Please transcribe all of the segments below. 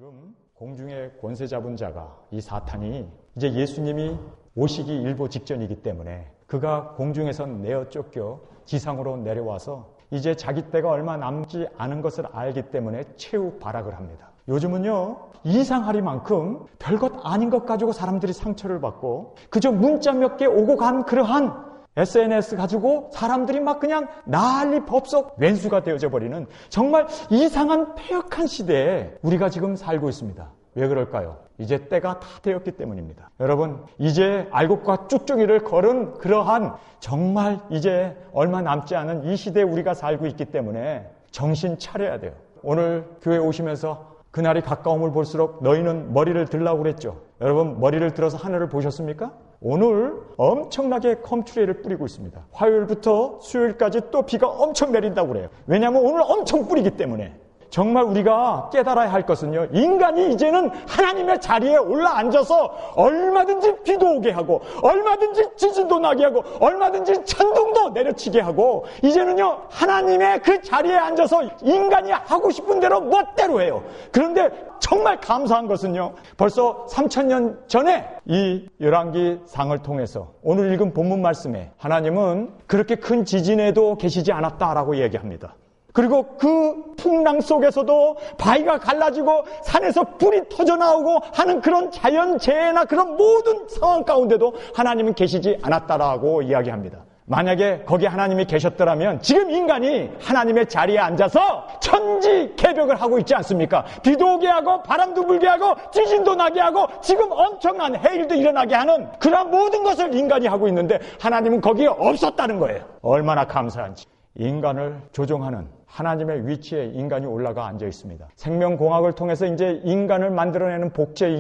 지금 공중의 권세 잡은 자가, 이 사탄이 이제 예수님이 오시기 일보 직전이기 때문에 그가 공중에서 내어 쫓겨 지상으로 내려와서 이제 자기 때가 얼마 남지 않은 것을 알기 때문에 최후 발악을 합니다. 요즘은요, 이상하리만큼 별것 아닌 것 가지고 사람들이 상처를 받고 그저 문자 몇 개 오고 간 그러한 SNS 가지고 사람들이 막 그냥 난리 법석 왼수가 되어져 버리는 정말 이상한 폐역한 시대에 우리가 지금 살고 있습니다. 왜 그럴까요? 이제 때가 다 되었기 때문입니다. 여러분, 이제 알곡과 쭉쭉이를 걸은 그러한 정말 이제 얼마 남지 않은 이 시대에 우리가 살고 있기 때문에 정신 차려야 돼요. 오늘 교회 오시면서 그날이 가까움을 볼수록 너희는 머리를 들라고 그랬죠. 여러분, 머리를 들어서 하늘을 보셨습니까? 오늘 엄청나게 컴추리를 뿌리고 있습니다. 화요일부터 수요일까지 또 비가 엄청 내린다고 그래요. 왜냐하면 오늘 엄청 뿌리기 때문에. 정말 우리가 깨달아야 할 것은요, 인간이 이제는 하나님의 자리에 올라앉아서 얼마든지 비도 오게 하고 얼마든지 지진도 나게 하고 얼마든지 천둥도 내려치게 하고 이제는요, 하나님의 그 자리에 앉아서 인간이 하고 싶은 대로 멋대로 해요. 그런데 정말 감사한 것은요, 벌써 3000년 전에 이 열왕기상을 통해서 오늘 읽은 본문 말씀에 하나님은 그렇게 큰 지진에도 계시지 않았다라고 얘기합니다. 그리고 그 풍랑 속에서도 바위가 갈라지고 산에서 불이 터져나오고 하는 그런 자연재해나 그런 모든 상황 가운데도 하나님은 계시지 않았다라고 이야기합니다. 만약에 거기에 하나님이 계셨더라면 지금 인간이 하나님의 자리에 앉아서 천지개벽을 하고 있지 않습니까? 비도 오게 하고 바람도 불게 하고 지진도 나게 하고 지금 엄청난 해일도 일어나게 하는 그런 모든 것을 인간이 하고 있는데 하나님은 거기에 없었다는 거예요. 얼마나 감사한지. 인간을 조종하는 하나님의 위치에 인간이 올라가 앉아 있습니다. 생명공학을 통해서 이제 인간을 만들어내는 복제의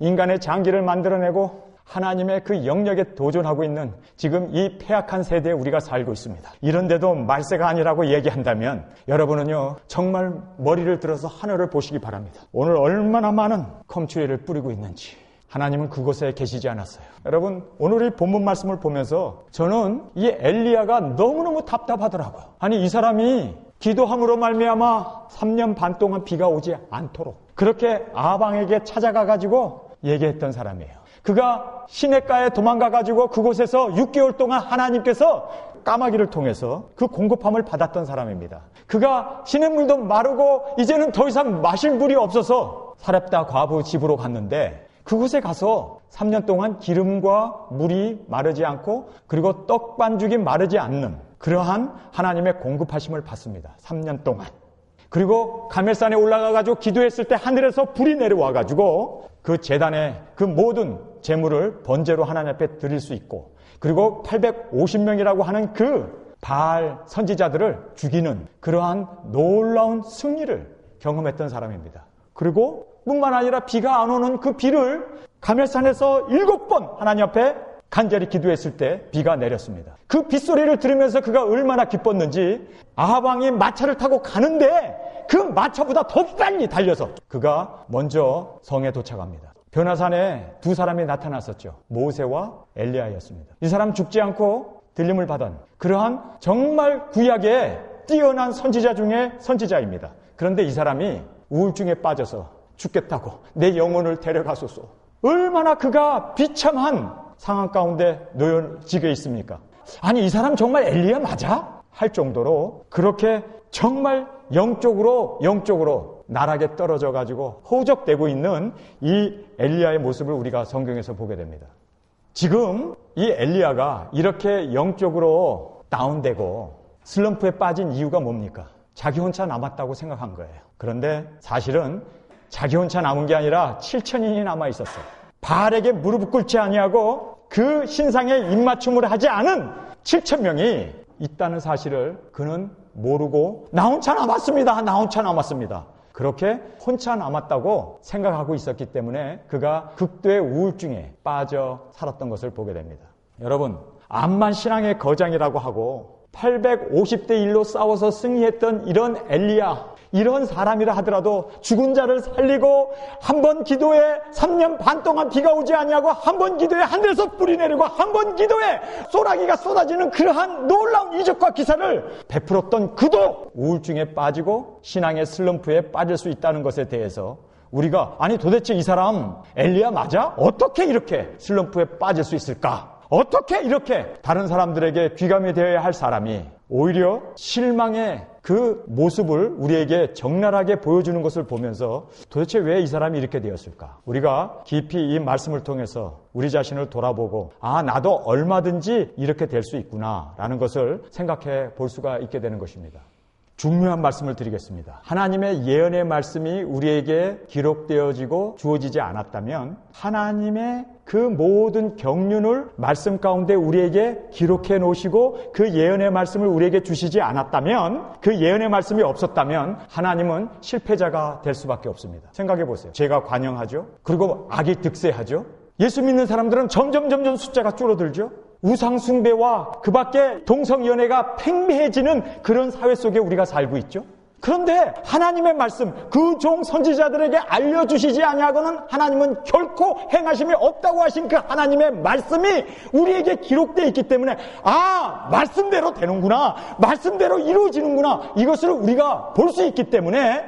인간의 장기를 만들어내고 하나님의 그 영역에 도전하고 있는 지금 이 폐악한 세대에 우리가 살고 있습니다. 이런데도 말세가 아니라고 얘기한다면 여러분은요, 정말 머리를 들어서 하늘을 보시기 바랍니다. 오늘 얼마나 많은 컴추리를 뿌리고 있는지. 하나님은 그곳에 계시지 않았어요. 여러분, 오늘 이 본문 말씀을 보면서 저는 이 엘리야가 너무너무 답답하더라고요. 아니, 이 사람이 기도함으로 말미암아 3년 반 동안 비가 오지 않도록 그렇게 아방에게 찾아가가지고 얘기했던 사람이에요. 그가 시냇가에 도망가가지고 그곳에서 6개월 동안 하나님께서 까마귀를 통해서 그 공급함을 받았던 사람입니다. 그가 시냇물도 마르고 이제는 더 이상 마실 물이 없어서 사렙다 과부 집으로 갔는데 그곳에 가서 3년 동안 기름과 물이 마르지 않고 그리고 떡 반죽이 마르지 않는 그러한 하나님의 공급하심을 받습니다. 3년 동안. 그리고 가멜산에 올라가가지고 기도했을 때 하늘에서 불이 내려와가지고 그 제단에 그 모든 제물을 번제로 하나님 앞에 드릴 수 있고 그리고 850명이라고 하는 그 바알 선지자들을 죽이는 그러한 놀라운 승리를 경험했던 사람입니다. 그리고 뿐만 아니라 비가 안 오는 그 비를 가멜산에서 7번 하나님 앞에 간절히 기도했을 때 비가 내렸습니다. 그 빗소리를 들으면서 그가 얼마나 기뻤는지 아방이 마차를 타고 가는데 그 마차보다 더 빨리 달려서 그가 먼저 성에 도착합니다. 변화산에 두 사람이 나타났었죠. 모세와 엘리야였습니다. 이 사람 죽지 않고 들림을 받은 그러한 정말 구약에 뛰어난 선지자 중에 선지자입니다. 그런데 이 사람이 우울증에 빠져서 죽겠다고 내 영혼을 데려가소서. 얼마나 그가 비참한 상황 가운데 놓여지게 있습니까? 아니, 이 사람 정말 엘리야 맞아? 할 정도로 그렇게 정말 영적으로 나락에 떨어져 가지고 허우적대고 있는 이 엘리야의 모습을 우리가 성경에서 보게 됩니다. 지금 이 엘리야가 이렇게 영적으로 다운되고 슬럼프에 빠진 이유가 뭡니까? 자기 혼자 남았다고 생각한 거예요. 그런데 사실은 자기 혼자 남은 게 아니라 7,000인이 남아 있었어요. 바알에게 무릎 꿇지 아니하고 그 신상에 입맞춤을 하지 않은 7,000명이 있다는 사실을 그는 모르고 나 혼자 남았습니다. 그렇게 혼자 남았다고 생각하고 있었기 때문에 그가 극도의 우울증에 빠져 살았던 것을 보게 됩니다. 여러분, 암만 신앙의 거장이라고 하고 850대 1로 싸워서 승리했던 이런 엘리야, 이런 사람이라 하더라도 죽은 자를 살리고 한 번 기도에 3년 반 동안 비가 오지 아니하고 한 번 기도에 하늘에서 불이 내리고 한 번 기도에 소나기가 쏟아지는 그러한 놀라운 이적과 기사를 베풀었던 그도 우울증에 빠지고 신앙의 슬럼프에 빠질 수 있다는 것에 대해서 우리가 아니 도대체 이 사람 엘리야 맞아? 어떻게 이렇게 슬럼프에 빠질 수 있을까? 어떻게 이렇게 다른 사람들에게 귀감이 되어야 할 사람이 오히려 실망의 그 모습을 우리에게 적나라하게 보여주는 것을 보면서 도대체 왜 이 사람이 이렇게 되었을까? 우리가 깊이 이 말씀을 통해서 우리 자신을 돌아보고 나도 얼마든지 이렇게 될 수 있구나 라는 것을 생각해 볼 수가 있게 되는 것입니다. 중요한 말씀을 드리겠습니다. 하나님의 예언의 말씀이 우리에게 기록되어지고 주어지지 않았다면 하나님의 그 모든 경륜을 말씀 가운데 우리에게 기록해 놓으시고 그 예언의 말씀을 우리에게 주시지 않았다면 그 예언의 말씀이 없었다면 하나님은 실패자가 될 수밖에 없습니다. 생각해 보세요. 죄가 관영하죠. 그리고 악이 득세하죠. 예수 믿는 사람들은 점점 숫자가 줄어들죠. 우상 숭배와 그 밖에 동성연애가 팽배해지는 그런 사회 속에 우리가 살고 있죠. 그런데 하나님의 말씀, 그 종 선지자들에게 알려주시지 아니하고는 하나님은 결코 행하심이 없다고 하신 그 하나님의 말씀이 우리에게 기록되어 있기 때문에 말씀대로 되는구나, 말씀대로 이루어지는구나, 이것을 우리가 볼 수 있기 때문에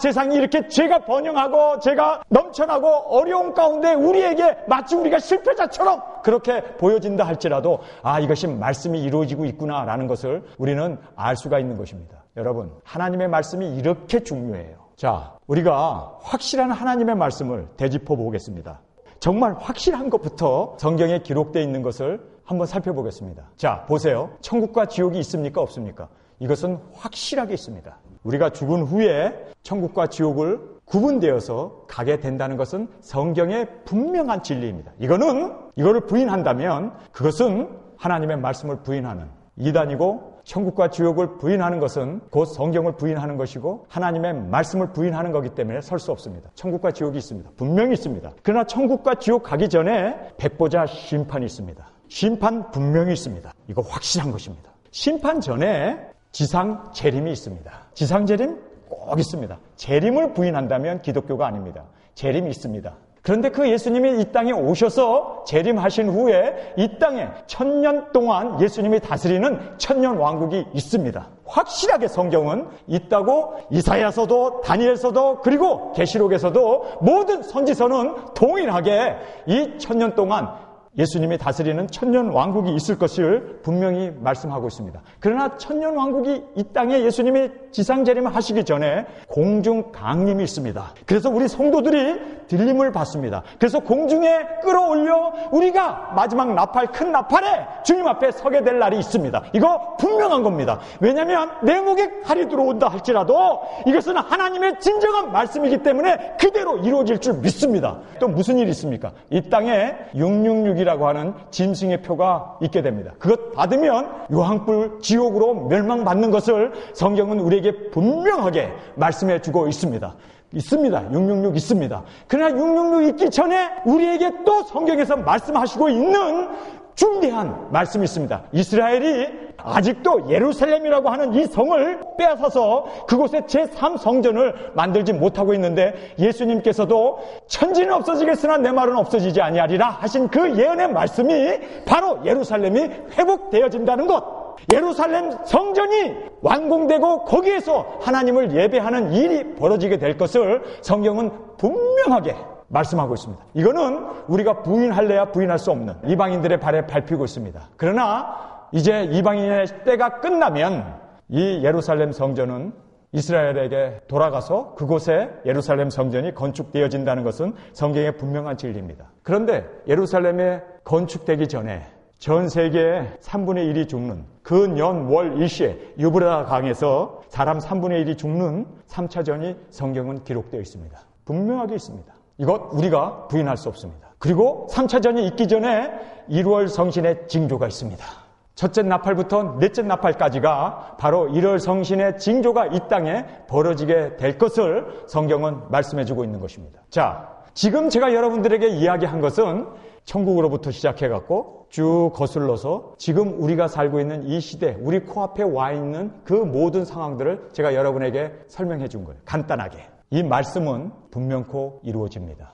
세상이 이렇게 죄가 번영하고 죄가 넘쳐나고 어려운 가운데 우리에게 마치 우리가 실패자처럼 그렇게 보여진다 할지라도 이것이 말씀이 이루어지고 있구나라는 것을 우리는 알 수가 있는 것입니다. 여러분, 하나님의 말씀이 이렇게 중요해요. 자, 우리가 확실한 하나님의 말씀을 되짚어 보겠습니다. 정말 확실한 것부터 성경에 기록되어 있는 것을 한번 살펴보겠습니다. 자, 보세요. 천국과 지옥이 있습니까? 없습니까? 이것은 확실하게 있습니다. 우리가 죽은 후에 천국과 지옥을 구분되어서 가게 된다는 것은 성경의 분명한 진리입니다. 이거를 부인한다면 그것은 하나님의 말씀을 부인하는 이단이고, 천국과 지옥을 부인하는 것은 곧 성경을 부인하는 것이고 하나님의 말씀을 부인하는 거기 때문에 설 수 없습니다. 천국과 지옥이 있습니다. 분명히 있습니다. 그러나 천국과 지옥 가기 전에 백보자 심판이 있습니다. 심판 분명히 있습니다. 이거 확실한 것입니다. 심판 전에 지상 재림이 있습니다. 지상 재림 꼭 있습니다. 재림을 부인한다면 기독교가 아닙니다. 재림이 있습니다. 그런데 그 예수님이 이 땅에 오셔서 재림하신 후에 이 땅에 1000년 동안 예수님이 다스리는 천년왕국이 있습니다. 확실하게 성경은 있다고 이사야서도 다니엘서도 그리고 계시록에서도 모든 선지서는 동일하게 이 1000년 동안 예수님이 다스리는 천년왕국이 있을 것을 분명히 말씀하고 있습니다. 그러나 천년왕국이 이 땅에 예수님이 지상재림을 하시기 전에 공중 강림이 있습니다. 그래서 우리 성도들이 들림을 받습니다. 그래서 공중에 끌어올려 우리가 마지막 나팔, 큰 나팔에 주님 앞에 서게 될 날이 있습니다. 이거 분명한 겁니다. 왜냐하면 내 목에 칼이 들어온다 할지라도 이것은 하나님의 진정한 말씀이기 때문에 그대로 이루어질 줄 믿습니다. 또 무슨 일이 있습니까? 이 땅에 666이라고 하는 짐승의 표가 있게 됩니다. 그것 받으면 유황불 지옥으로 멸망받는 것을 성경은 우리에게 분명하게 말씀해 주고 있습니다. 666 있습니다. 그러나 666 있기 전에 우리에게 또 성경에서 말씀하시고 있는 중대한 말씀이 있습니다. 이스라엘이 아직도 예루살렘이라고 하는 이 성을 빼앗아서 그곳에 제3성전을 만들지 못하고 있는데 예수님께서도 천지는 없어지겠으나 내 말은 없어지지 아니하리라 하신 그 예언의 말씀이 바로 예루살렘이 회복되어진다는 것, 예루살렘 성전이 완공되고 거기에서 하나님을 예배하는 일이 벌어지게 될 것을 성경은 분명하게 말씀하고 있습니다. 이거는 우리가 부인할래야 부인할 수 없는 이방인들의 발에 밟히고 있습니다. 그러나 이제 이방인의 때가 끝나면 이 예루살렘 성전은 이스라엘에게 돌아가서 그곳에 예루살렘 성전이 건축되어진다는 것은 성경의 분명한 진리입니다. 그런데 예루살렘에 건축되기 전에 전 세계의 3분의 1이 죽는 그 년, 월, 일시에 유브라다 강에서 사람 3분의 1이 죽는 3차전이 성경은 기록되어 있습니다. 분명하게 있습니다. 이것 우리가 부인할 수 없습니다. 그리고 3차전이 있기 전에 1월 성신의 징조가 있습니다. 첫째 나팔부터 넷째 나팔까지가 바로 1월 성신의 징조가 이 땅에 벌어지게 될 것을 성경은 말씀해주고 있는 것입니다. 자, 지금 제가 여러분들에게 이야기한 것은 천국으로부터 시작해갖고 쭉 거슬러서 지금 우리가 살고 있는 이 시대, 우리 코앞에 와 있는 그 모든 상황들을 제가 여러분에게 설명해 준 거예요. 간단하게. 이 말씀은 분명코 이루어집니다.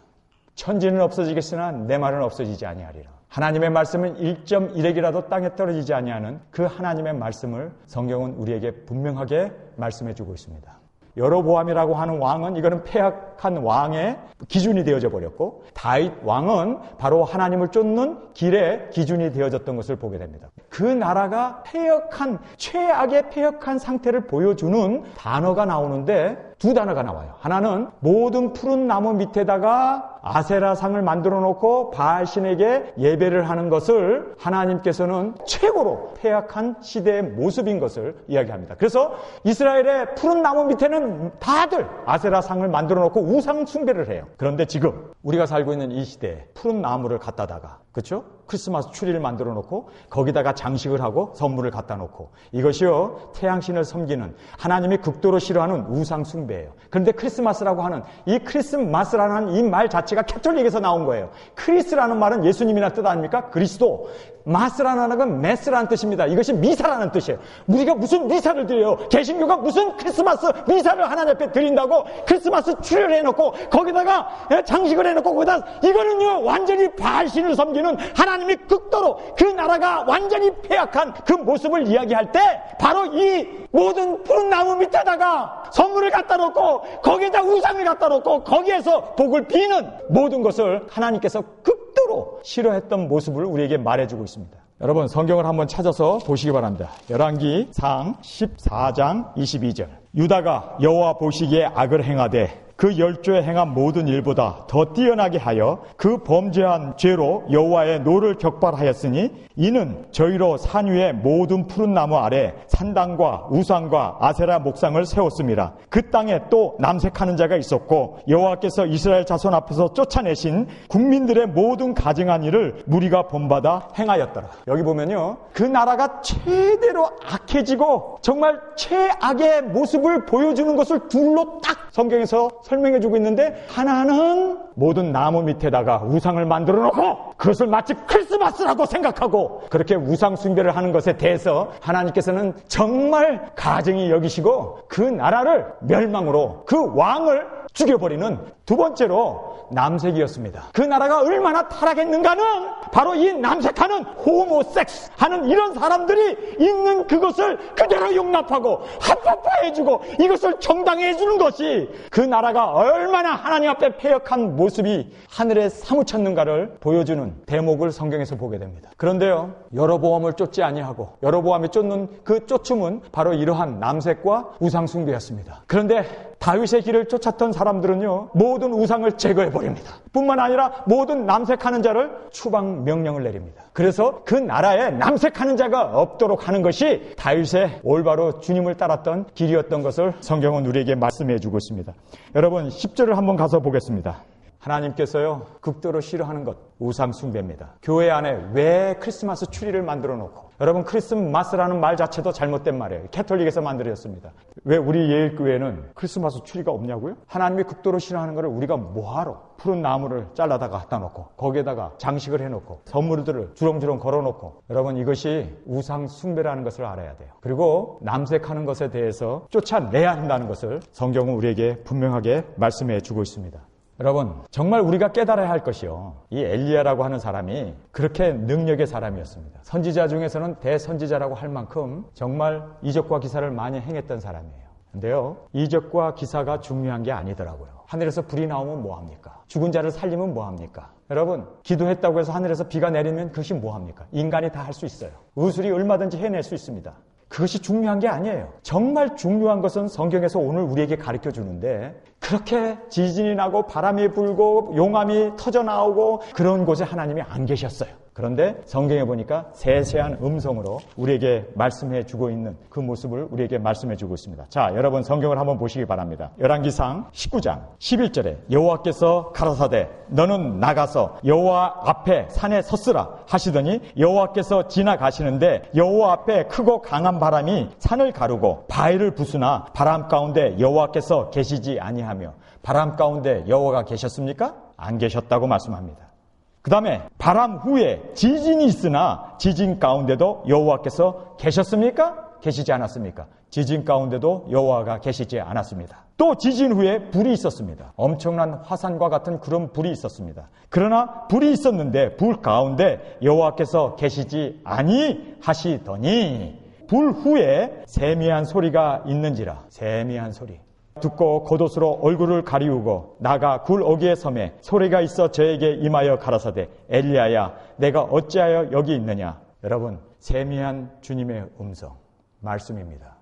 천지는 없어지겠으나 내 말은 없어지지 아니하리라. 하나님의 말씀은 1.1핵이라도 땅에 떨어지지 아니하는 그 하나님의 말씀을 성경은 우리에게 분명하게 말씀해 주고 있습니다. 여로보암이라고 하는 왕은 이거는 패역한 왕의 기준이 되어져 버렸고, 다윗 왕은 바로 하나님을 쫓는 길의 기준이 되어졌던 것을 보게 됩니다. 그 나라가 패역한, 최악의 패역한 상태를 보여주는 단어가 나오는데 두 단어가 나와요. 하나는 모든 푸른 나무 밑에다가 아세라상을 만들어 놓고 바알신에게 예배를 하는 것을 하나님께서는 최고로 패역한 시대의 모습인 것을 이야기합니다. 그래서 이스라엘의 푸른 나무 밑에는 다들 아세라상을 만들어 놓고 우상 숭배를 해요. 그런데 지금 우리가 살고 있는 이 시대에 푸른 나무를 갖다다가, 그렇죠? 크리스마스 추리를 만들어 놓고 거기다가 장식을 하고 선물을 갖다 놓고, 이것이요 태양신을 섬기는, 하나님이 극도로 싫어하는 우상 숭배예요. 그런데 크리스마스라고 하는 이 크리스마스라는 이 말 자체가 캐톨릭에서 나온 거예요. 크리스라는 말은 예수님이라는 뜻 아닙니까? 그리스도. 마스라는 건 메스라는 뜻입니다. 이것이 미사라는 뜻이에요. 우리가 무슨 미사를 드려요? 개신교가 무슨 크리스마스 미사를 하나님 앞에 드린다고 크리스마스 추리를 해놓고 거기다가 장식을 해놓고 거기다, 이거는요 완전히 바알신을 섬기는, 하나님이 극도로 그 나라가 완전히 패역한 그 모습을 이야기할 때 바로 이 모든 푸른 나무 밑에다가 선물을 갖다 놓고 거기에다 우상을 갖다 놓고 거기에서 복을 비는 모든 것을 하나님께서 극도로 싫어했던 모습을 우리에게 말해주고 있습니다. 여러분 성경을 한번 찾아서 보시기 바랍니다. 열왕기상 14장 22절. 유다가 여호와 보시기에 악을 행하되 그 열조에 행한 모든 일보다 더 뛰어나게 하여 그 범죄한 죄로 여호와의 노를 격발하였으니 이는 저희로 산 위에 모든 푸른 나무 아래 산당과 우상과 아세라 목상을 세웠습니다. 그 땅에 또 남색하는 자가 있었고 여호와께서 이스라엘 자손 앞에서 쫓아내신 국민들의 모든 가증한 일을 무리가 본받아 행하였더라. 여기 보면요, 그 나라가 최대로 악해지고 정말 최악의 모습을 보여주는 것을 둘로 딱 성경에서 설명해주고 있는데, 하나는 모든 나무 밑에다가 우상을 만들어 놓고 그것을 마치 크리스마스라고 생각하고 그렇게 우상 숭배를 하는 것에 대해서 하나님께서는 정말 가증히 여기시고 그 나라를 멸망으로, 그 왕을 죽여버리는 두 번째로 남색이었습니다. 그 나라가 얼마나 타락했는가는 바로 이 남색하는 호모섹스 하는 이런 사람들이 있는 그것을 그대로 용납하고 합법화해주고 이것을 정당화해주는 것이 그 나라가 얼마나 하나님 앞에 패역한 모습이 하늘에 사무쳤는가를 보여주는 대목을 성경에서 보게 됩니다. 그런데요, 여로보암을 쫓지 아니하고 여로보암이 쫓는 그 쫓음은 바로 이러한 남색과 우상 숭배였습니다. 그런데 다윗의 길을 쫓았던 사람들은요, 모든 우상을 제거해버립니다. 뿐만 아니라 모든 남색하는 자를 추방 명령을 내립니다. 그래서 그 나라에 남색하는 자가 없도록 하는 것이 다윗의 올바로 주님을 따랐던 길이었던 것을 성경은 우리에게 말씀해 주고 있습니다. 여러분 10절을 한번 가서 보겠습니다. 하나님께서요 극도로 싫어하는 것, 우상 숭배입니다. 교회 안에 왜 크리스마스 추리를 만들어 놓고, 여러분 크리스마스라는 말 자체도 잘못된 말이에요. 캐톨릭에서 만들어졌습니다. 왜 우리 예일교회는 크리스마스 추리가 없냐고요? 하나님이 극도로 싫어하는 것을 우리가 뭐하러 푸른 나무를 잘라다가 갖다 놓고 거기에다가 장식을 해놓고 선물들을 주렁주렁 걸어놓고, 여러분 이것이 우상 숭배라는 것을 알아야 돼요. 그리고 남색하는 것에 대해서 쫓아내야 한다는 것을 성경은 우리에게 분명하게 말씀해 주고 있습니다. 여러분 정말 우리가 깨달아야 할 것이요, 이 엘리야라고 하는 사람이 그렇게 능력의 사람이었습니다. 선지자 중에서는 대선지자라고 할 만큼 정말 이적과 기사를 많이 행했던 사람이에요. 근데요, 이적과 기사가 중요한 게 아니더라고요. 하늘에서 불이 나오면 뭐합니까? 죽은 자를 살리면 뭐합니까? 여러분 기도했다고 해서 하늘에서 비가 내리면 그것이 뭐합니까? 인간이 다 할 수 있어요. 의술이 얼마든지 해낼 수 있습니다. 그것이 중요한 게 아니에요. 정말 중요한 것은 성경에서 오늘 우리에게 가르쳐 주는데, 그렇게 지진이 나고 바람이 불고 용암이 터져 나오고 그런 곳에 하나님이 안 계셨어요. 그런데 성경에 보니까 세세한 음성으로 우리에게 말씀해 주고 있는 그 모습을 우리에게 말씀해 주고 있습니다. 자, 여러분 성경을 한번 보시기 바랍니다. 열왕기상 19장 11절에 여호와께서 가라사대 너는 나가서 여호와 앞에 산에 섰으라 하시더니 여호와께서 지나가시는데 여호와 앞에 크고 강한 바람이 산을 가르고 바위를 부수나 바람 가운데 여호와께서 계시지 아니하며, 바람 가운데 여호와가 계셨습니까? 안 계셨다고 말씀합니다. 그 다음에 바람 후에 지진이 있으나 지진 가운데도 여호와께서 계셨습니까? 계시지 않았습니까? 지진 가운데도 여호와가 계시지 않았습니다. 또 지진 후에 불이 있었습니다. 엄청난 화산과 같은 그런 불이 있었습니다. 그러나 불이 있었는데 불 가운데 여호와께서 계시지 아니하시더니 불 후에 세미한 소리가 있는지라. 세미한 소리. 듣고 겉옷으로 얼굴을 가리우고 나가 굴 어귀에 섬에 소리가 있어 저에게 임하여 가라사대 엘리야야 내가 어찌하여 여기 있느냐. 여러분, 세미한 주님의 음성 말씀입니다.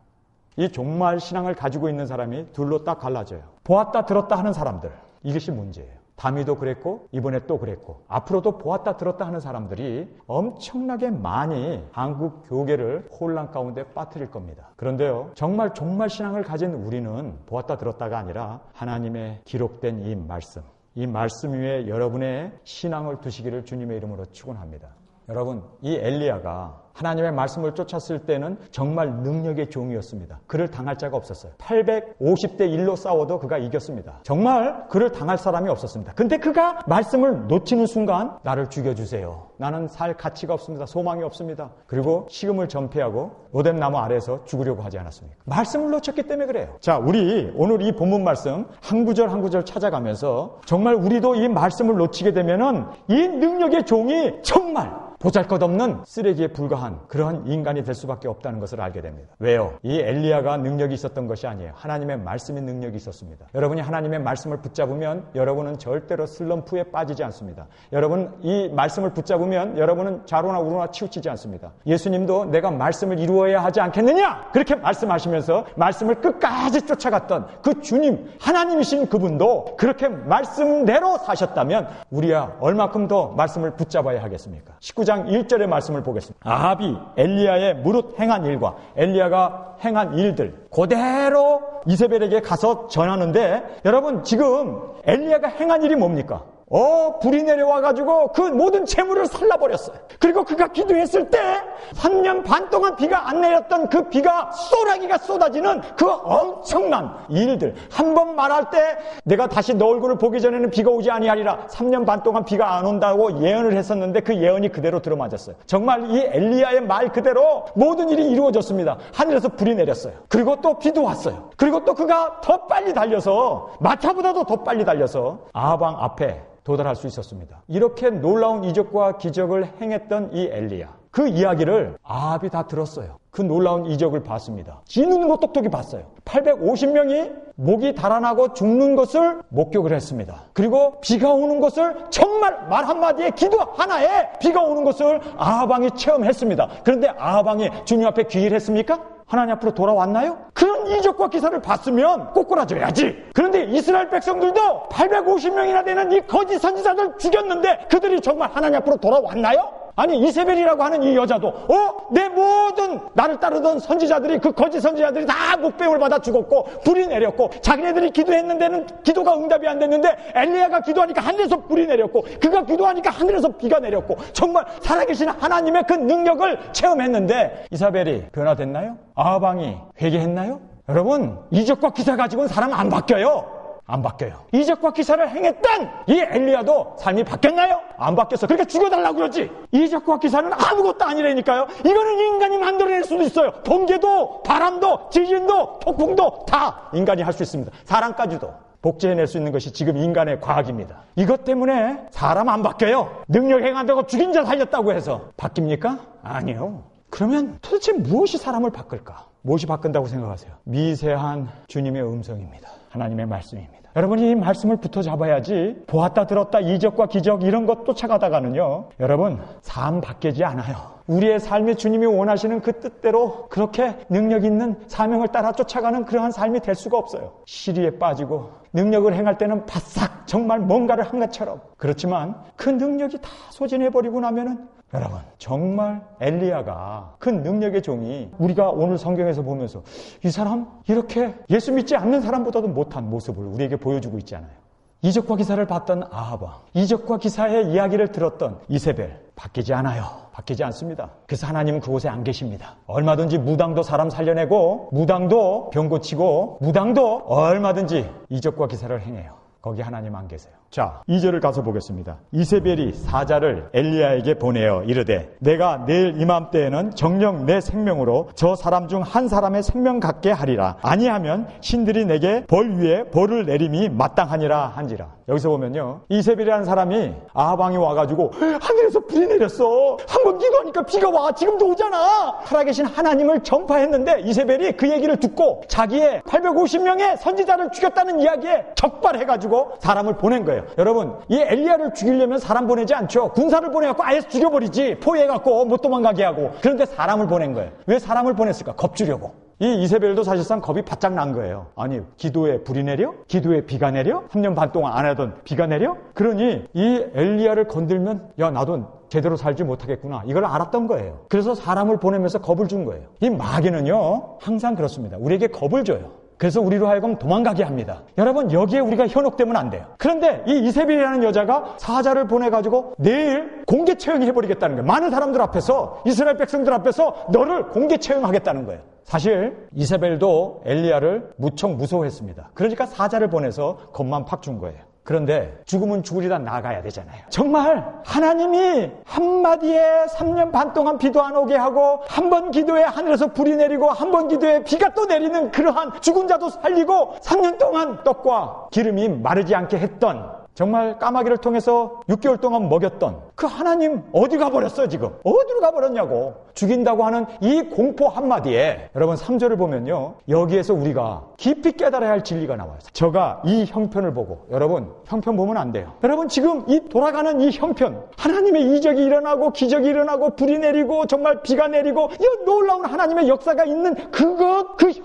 이 종말 신앙을 가지고 있는 사람이 둘로 딱 갈라져요. 보았다 들었다 하는 사람들, 이것이 문제예요. 다미도 그랬고 이번에 또 그랬고 앞으로도 보았다 들었다 하는 사람들이 엄청나게 많이 한국 교계를 혼란 가운데 빠뜨릴 겁니다. 그런데요, 정말 종말 신앙을 가진 우리는 보았다 들었다가 아니라 하나님의 기록된 이 말씀 위에 여러분의 신앙을 두시기를 주님의 이름으로 축원합니다. 여러분, 이 엘리야가 하나님의 말씀을 쫓았을 때는 정말 능력의 종이었습니다. 그를 당할 자가 없었어요. 850대 1로 싸워도 그가 이겼습니다. 정말 그를 당할 사람이 없었습니다. 근데 그가 말씀을 놓치는 순간 나를 죽여주세요. 나는 살 가치가 없습니다. 소망이 없습니다. 그리고 식음을 전폐하고 로뎀나무 아래에서 죽으려고 하지 않았습니까? 말씀을 놓쳤기 때문에 그래요. 자, 우리 오늘 이 본문 말씀 한 구절 한 구절 찾아가면서 정말 우리도 이 말씀을 놓치게 되면은 이 능력의 종이 정말 보잘것없는 쓰레기에 불과한 그러한 인간이 될 수밖에 없다는 것을 알게 됩니다. 왜요? 이 엘리야가 능력이 있었던 것이 아니에요. 하나님의 말씀의 능력이 있었습니다. 여러분이 하나님의 말씀을 붙잡으면 여러분은 절대로 슬럼프에 빠지지 않습니다. 여러분 이 말씀을 붙잡으면 여러분은 좌로나 우로나 치우치지 않습니다. 예수님도 내가 말씀을 이루어야 하지 않겠느냐? 그렇게 말씀하시면서 말씀을 끝까지 쫓아갔던 그 주님, 하나님이신 그분도 그렇게 말씀대로 사셨다면 우리야 얼마큼 더 말씀을 붙잡아야 하겠습니까? 19장 1절의 말씀을 보겠습니다. 아합이 엘리야의 무릇 행한 일과 엘리야가 행한 일들 그대로 이세벨에게 가서 전하는데 여러분 지금 엘리야가 행한 일이 뭡니까? 불이 내려와가지고 그 모든 재물을 살라버렸어요. 그리고 그가 기도했을 때 3년 반 동안 비가 안 내렸던 그 비가 쏘라기가 쏟아지는 그 엄청난 일들. 한 번 말할 때 내가 다시 너 얼굴을 보기 전에는 비가 오지 아니하리라. 3년 반 동안 비가 안 온다고 예언을 했었는데 그 예언이 그대로 들어맞았어요. 정말 이 엘리야의 말 그대로 모든 일이 이루어졌습니다. 하늘에서 불이 내렸어요. 그리고 또 비도 왔어요. 그리고 또 그가 더 빨리 달려서 마차보다도 더 빨리 달려서 아합 왕 앞에 도달할 수 있었습니다. 이렇게 놀라운 이적과 기적을 행했던 이 엘리야, 그 이야기를 아합이 다 들었어요. 그 놀라운 이적을 봤습니다. 지 눈으로 똑똑히 봤어요. 850명이 목이 달아나고 죽는 것을 목격을 했습니다. 그리고 비가 오는 것을 정말 말 한마디에 기도 하나에 비가 오는 것을 아합 왕이 체험했습니다. 그런데 아합 왕이 주님 앞에 귀일했습니까? 하나님 앞으로 돌아왔나요? 그런 이적과 기사를 봤으면 꼬꾸라져야지. 그런데 이스라엘 백성들도 850명이나 되는 이 거짓 선지자들 죽였는데 그들이 정말 하나님 앞으로 돌아왔나요? 아니 이세벨이라고 하는 이 여자도 내 모든 나를 따르던 선지자들이 그 거짓 선지자들이 다 목배임을 받아 죽었고 불이 내렸고 자기네들이 기도했는데는 기도가 응답이 안 됐는데 엘리야가 기도하니까 하늘에서 불이 내렸고 그가 기도하니까 하늘에서 비가 내렸고 정말 살아계신 하나님의 그 능력을 체험했는데 이사벨이 변화됐나요? 아합 왕이 회개했나요? 여러분 이적과 기사 가지고는 사람 안 바뀌어요. 안 바뀌어요. 이적과 기사를 행했던 이 엘리야도 삶이 바뀌었나요? 안 바뀌었어. 그러니까 죽여달라고 그러지. 이적과 기사는 아무것도 아니라니까요. 이거는 인간이 만들어낼 수도 있어요. 번개도 바람도 지진도 폭풍도 다 인간이 할 수 있습니다. 사람까지도 복제해낼 수 있는 것이 지금 인간의 과학입니다. 이것 때문에 사람 안 바뀌어요. 능력 행한다고 죽인 자 살렸다고 해서 바뀝니까? 아니요. 그러면 도대체 무엇이 사람을 바꿀까? 무엇이 바꾼다고 생각하세요? 미세한 주님의 음성입니다. 하나님의 말씀입니다. 여러분이 이 말씀을 붙어 잡아야지 보았다 들었다 이적과 기적 이런 것 쫓아가다가는요 여러분 삶 바뀌지 않아요. 우리의 삶이 주님이 원하시는 그 뜻대로 그렇게 능력 있는 사명을 따라 쫓아가는 그러한 삶이 될 수가 없어요. 시리에 빠지고 능력을 행할 때는 바싹 정말 뭔가를 한 것처럼 그렇지만 그 능력이 다 소진해버리고 나면은 여러분 정말 엘리야가 그 능력의 종이 우리가 오늘 성경에서 보면서 이 사람 이렇게 예수 믿지 않는 사람보다도 못한 모습을 우리에게 보여주고 있지 않아요. 이적과 기사를 봤던 아합 왕, 이적과 기사의 이야기를 들었던 이세벨 바뀌지 않아요. 바뀌지 않습니다. 그래서 하나님은 그곳에 안 계십니다. 얼마든지 무당도 사람 살려내고 무당도 병 고치고 무당도 얼마든지 이적과 기사를 행해요. 거기 하나님 안 계세요. 자, 2절을 가서 보겠습니다. 이세벨이 사자를 엘리야에게 보내어 이르되 내가 내일 이맘때에는 정녕 내 생명으로 저 사람 중 한 사람의 생명 갖게 하리라. 아니하면 신들이 내게 벌 위에 벌을 내림이 마땅하니라 한지라. 여기서 보면요, 이세벨이라는 사람이 아합 왕이 와가지고 하늘에서 불이 내렸어. 한번 기도하니까 비가 와. 지금도 오잖아. 살아계신 하나님을 전파했는데 이세벨이 그 얘기를 듣고 자기의 850명의 선지자를 죽였다는 이야기에 적발해가지고 사람을 보낸 거예요. 여러분, 이 엘리야를 죽이려면 사람 보내지 않죠. 군사를 보내갖고 아예 죽여버리지. 포위해갖고 못 도망가게 하고. 그런데 사람을 보낸 거예요. 왜 사람을 보냈을까? 겁주려고. 이 이세벨도 사실상 겁이 바짝 난 거예요. 아니, 기도에 불이 내려? 기도에 비가 내려? 3년 반 동안 안 하던 비가 내려? 그러니 이 엘리야를 건들면 야, 나도 제대로 살지 못하겠구나. 이걸 알았던 거예요. 그래서 사람을 보내면서 겁을 준 거예요. 이 마귀는요, 항상 그렇습니다. 우리에게 겁을 줘요. 그래서 우리로 하여금 도망가게 합니다. 여러분, 여기에 우리가 현혹되면 안 돼요. 그런데 이 이세벨이라는 여자가 사자를 보내가지고 내일 공개 처형해버리겠다는 거예요. 많은 사람들 앞에서, 이스라엘 백성들 앞에서 너를 공개 처형하겠다는 거예요. 사실 이세벨도 엘리야를 무척 무서워했습니다. 그러니까 사자를 보내서 겁만 팍 준 거예요. 그런데 죽으면 죽으리다 나가야 되잖아요. 정말 하나님이 한마디에 3년 반 동안 비도 안 오게 하고 한 번 기도에 하늘에서 불이 내리고 한 번 기도에 비가 또 내리는 그러한 죽은 자도 살리고 3년 동안 떡과 기름이 마르지 않게 했던, 정말 까마귀를 통해서 6개월 동안 먹였던 그 하나님 어디 가버렸어요 지금? 어디로 가버렸냐고. 죽인다고 하는 이 공포 한마디에 여러분 3절을 보면요, 여기에서 우리가 깊이 깨달아야 할 진리가 나와요. 저가 이 형편을 보고, 여러분 형편 보면 안 돼요. 여러분 지금 이 돌아가는 이 형편, 하나님의 이적이 일어나고 기적이 일어나고 불이 내리고 정말 비가 내리고 이 놀라운 하나님의 역사가 있는 그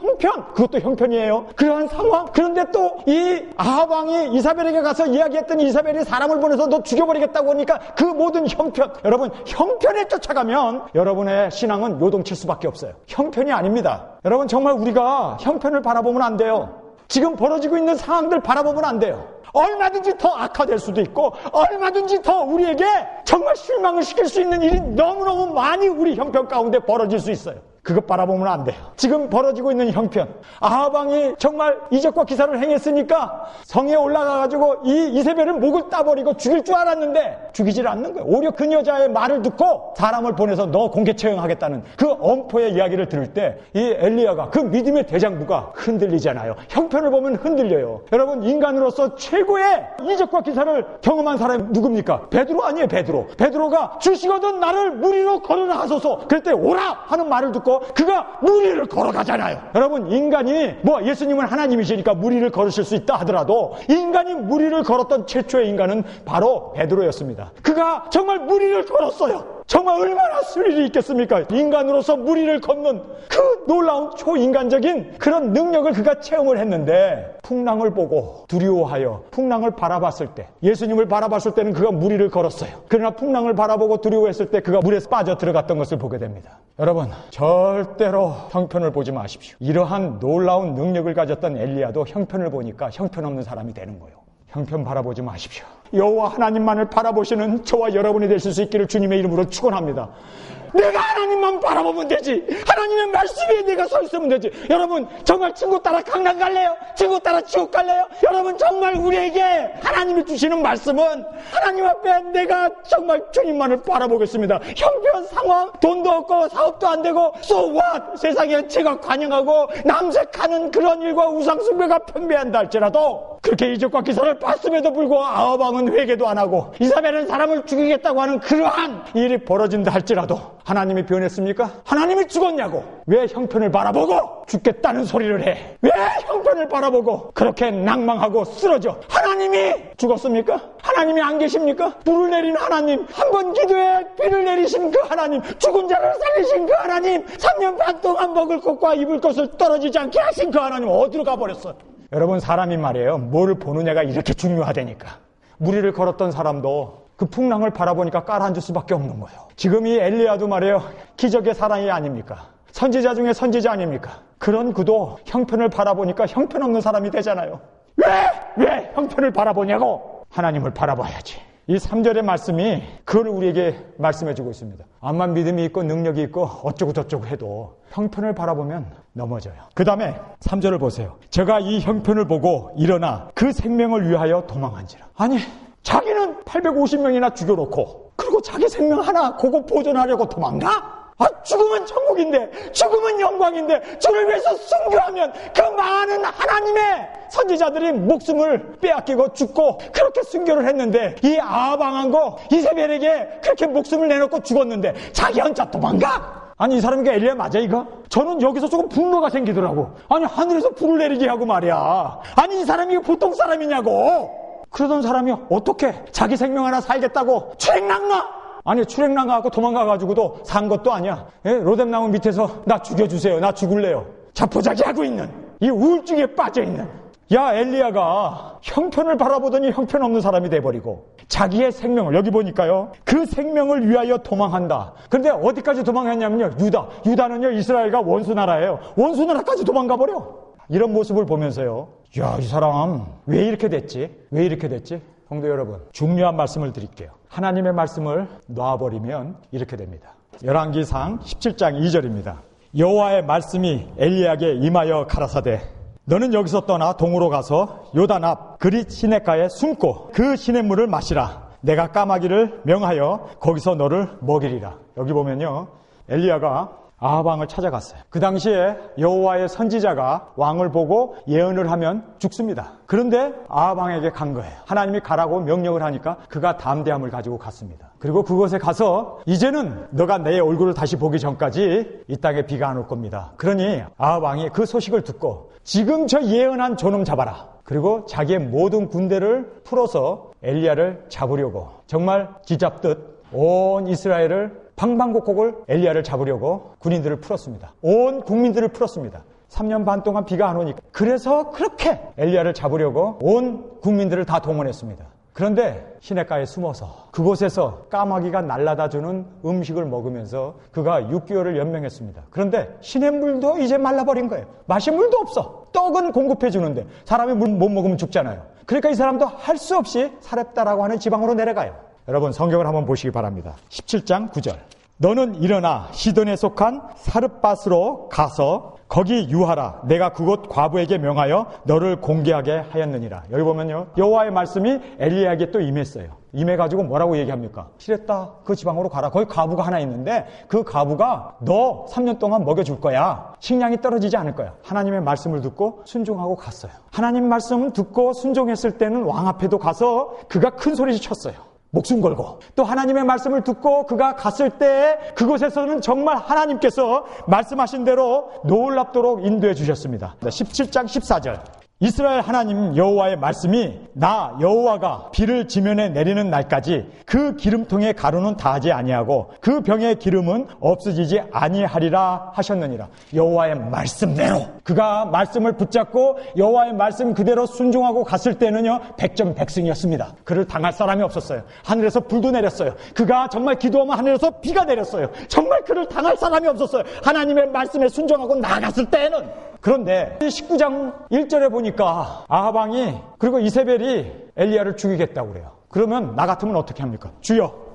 형편, 그것도 형편이에요. 그러한 상황. 그런데 또 이 아합 왕이 이사벨에게 가서 이야기했더니 이사벨이 사람을 보내서 너 죽여버리겠다고 하니까 그 모든 형편, 여러분 형편에 쫓아가면 여러분의 신앙은 요동칠 수밖에 없어요. 형편이 아닙니다. 여러분 정말 우리가 형편을 바라보면 안 돼요. 지금 벌어지고 있는 상황들 바라보면 안 돼요. 얼마든지 더 악화될 수도 있고 얼마든지 더 우리에게 정말 실망을 시킬 수 있는 일이 너무너무 많이 우리 형편 가운데 벌어질 수 있어요. 그것 바라보면 안 돼요. 지금 벌어지고 있는 형편, 아합 왕이 정말 이적과 기사를 행했으니까 성에 올라가가지고 이 이세벨을 목을 따버리고 죽일 줄 알았는데 죽이질 않는 거예요. 오히려 그 여자의 말을 듣고 사람을 보내서 너 공개 처형하겠다는 그 엄포의 이야기를 들을 때 이 엘리야가, 그 믿음의 대장부가 흔들리잖아요. 형편을 보면 흔들려요. 여러분 인간으로서 최고의 이적과 기사를 경험한 사람이 누굽니까? 베드로 아니에요. 베드로가 주시거든 나를 물 위로 걸어라 하소서. 그럴 때 오라 하는 말을 듣고 그가 물 위를 걸어가잖아요. 여러분 인간이 예수님은 하나님이시니까 물 위를 걸으실 수 있다 하더라도 인간이 물 위를 걸었던 최초의 인간은 바로 베드로였습니다. 그가 정말 물 위를 걸었어요. 정말 얼마나 스릴이 있겠습니까? 인간으로서 물 위를 걷는 그 놀라운 초인간적인 그런 능력을 그가 체험을 했는데 풍랑을 보고 두려워하여 풍랑을 바라봤을 때, 예수님을 바라봤을 때는 그가 물 위를 걸었어요. 그러나 풍랑을 바라보고 두려워했을 때 그가 물에 빠져 들어갔던 것을 보게 됩니다. 여러분 절대로 형편을 보지 마십시오. 이러한 놀라운 능력을 가졌던 엘리야도 형편을 보니까 형편없는 사람이 되는 거예요. 형편 바라보지 마십시오. 여호와 하나님만을 바라보시는 저와 여러분이 되실 수 있기를 주님의 이름으로 축원합니다. 내가 하나님만 바라보면 되지. 하나님의 말씀 위에 내가 서 있으면 되지. 여러분 정말 친구 따라 강남 갈래요? 친구 따라 지옥 갈래요? 여러분 정말 우리에게 하나님이 주시는 말씀은 하나님 앞에 내가 정말 주님만을 바라보겠습니다. 형편 상황, 돈도 없고 사업도 안 되고 so what? 세상에 제가 관영하고 남색하는 그런 일과 우상숭배가 팽배한다 할지라도, 그렇게 이적과 기사를 봤음에도 불구하고 아합 왕은 회개도 안 하고 이사벨은 사람을 죽이겠다고 하는 그러한 일이 벌어진다 할지라도 하나님이 변했습니까? 하나님이 죽었냐고? 왜 형편을 바라보고 죽겠다는 소리를 해? 왜 형편을 바라보고 그렇게 낭망하고 쓰러져? 하나님이 죽었습니까? 하나님이 안 계십니까? 불을 내린 하나님, 한 번 기도에 비를 내리신 그 하나님, 죽은 자를 살리신 그 하나님, 3년 반 동안 먹을 것과 입을 것을 떨어지지 않게 하신 그 하나님 어디로 가버렸어요? 여러분 사람이 말이에요, 뭐를 보느냐가 이렇게 중요하다니까. 물 위를 걸었던 사람도 그 풍랑을 바라보니까 깔아앉을 수밖에 없는 거예요. 지금 이 엘리야도 말이에요, 기적의 사랑이 아닙니까? 선지자 중에 선지자 아닙니까? 그런 그도 형편을 바라보니까 형편없는 사람이 되잖아요. 왜 형편을 바라보냐고? 하나님을 바라봐야지. 이 3절의 말씀이 그걸 우리에게 말씀해주고 있습니다. 암만 믿음이 있고 능력이 있고 어쩌고 저쩌고 해도 형편을 바라보면 넘어져요. 그 다음에 3절을 보세요. 제가 이 형편을 보고 일어나 그 생명을 위하여 도망한지라. 아니, 자기는 850명이나 죽여놓고 그리고 자기 생명 하나 그거 보존하려고 도망가? 죽으면 천국인데, 죽으면 영광인데, 주를 위해서 순교하면 그 많은 하나님의 선지자들이 목숨을 빼앗기고 죽고 그렇게 순교를 했는데, 이 아방한 거 이세벨에게 그렇게 목숨을 내놓고 죽었는데 자기 혼자 도망가? 아니, 이 사람이 엘리야 맞아 이거? 저는 여기서 조금 분노가 생기더라고. 아니, 하늘에서 불을 내리게 하고 말이야. 아니, 이 사람이 보통 사람이냐고. 그러던 사람이 어떻게 자기 생명 하나 살겠다고 출행낙나? 아니, 출행나가고 도망가가지고도 산 것도 아니야. 로뎀나무 밑에서 나 죽여주세요. 나 죽을래요. 자포자기 하고 있는 이 우울증에 빠져있는 야, 엘리야가 형편을 바라보더니 형편없는 사람이 돼버리고 자기의 생명을, 여기 보니까요, 그 생명을 위하여 도망한다. 그런데 어디까지 도망했냐면요, 유다는요 이스라엘과 원수나라예요. 원수나라까지 도망가버려. 이런 모습을 보면서요, 야, 이 사람 왜 이렇게 됐지? 왜 이렇게 됐지? 성도 여러분, 중요한 말씀을 드릴게요. 하나님의 말씀을 놔버리면 이렇게 됩니다. 열왕기상 17장 2절입니다. 여호와의 말씀이 엘리야에게 임하여 가라사대 너는 여기서 떠나 동으로 가서 요단 앞 그릿 시냇가에 숨고 그 시냇물을 마시라. 내가 까마귀를 명하여 거기서 너를 먹이리라. 여기 보면요, 엘리야가 아합왕을 찾아갔어요. 그 당시에 여호와의 선지자가 왕을 보고 예언을 하면 죽습니다. 그런데 아합왕에게 간 거예요. 하나님이 가라고 명령을 하니까 그가 담대함을 가지고 갔습니다. 그리고 그곳에 가서 이제는 너가 내 얼굴을 다시 보기 전까지 이 땅에 비가 안 올 겁니다. 그러니 아합왕이 그 소식을 듣고 지금 저 예언한 저놈 잡아라. 그리고 자기의 모든 군대를 풀어서 엘리야를 잡으려고 정말 쥐잡듯 온 이스라엘을 방방곡곡을 엘리야를 잡으려고 군인들을 풀었습니다. 온 국민들을 풀었습니다. 3년 반 동안 비가 안 오니까. 그래서 그렇게 엘리야를 잡으려고 온 국민들을 다 동원했습니다. 그런데 시냇가에 숨어서 그곳에서 까마귀가 날라다 주는 음식을 먹으면서 그가 6개월을 연명했습니다. 그런데 시냇물도 이제 말라버린 거예요. 마실 물도 없어. 떡은 공급해 주는데 사람이 물 못 먹으면 죽잖아요. 그러니까 이 사람도 할 수 없이 사렙다라고 하는 지방으로 내려가요. 여러분, 성경을 한번 보시기 바랍니다. 17장 9절. 너는 일어나 시돈에 속한 사르밧으로 가서 거기 유하라. 내가 그곳 과부에게 명하여 너를 공개하게 하였느니라. 여기 보면요, 여호와의 말씀이 엘리야에게 또 임했어요. 임해가지고 뭐라고 얘기합니까? 시레다 그 지방으로 가라. 거기 과부가 하나 있는데 그 과부가 너 3년 동안 먹여줄 거야. 식량이 떨어지지 않을 거야. 하나님의 말씀을 듣고 순종하고 갔어요. 하나님 말씀을 듣고 순종했을 때는 왕 앞에도 가서 그가 큰 소리 쳤어요. 목숨 걸고. 또 하나님의 말씀을 듣고 그가 갔을 때 그곳에서는 정말 하나님께서 말씀하신 대로 놀랍도록 인도해 주셨습니다. 17장 14절. 이스라엘 하나님 여호와의 말씀이 나 여호와가 비를 지면에 내리는 날까지 그 기름통의 가루는 다하지 아니하고 그 병의 기름은 없어지지 아니하리라 하셨느니라. 여호와의 말씀대로 그가 말씀을 붙잡고 여호와의 말씀 그대로 순종하고 갔을 때는요, 백전백승이었습니다. 그를 당할 사람이 없었어요. 하늘에서 불도 내렸어요. 그가 정말 기도하면 하늘에서 비가 내렸어요. 정말 그를 당할 사람이 없었어요. 하나님의 말씀에 순종하고 나갔을 때는. 그런데 19장 1절에 보니까 아합왕이 그리고 이세벨이 엘리야를 죽이겠다고 그래요. 그러면 나 같으면 어떻게 합니까? 주여,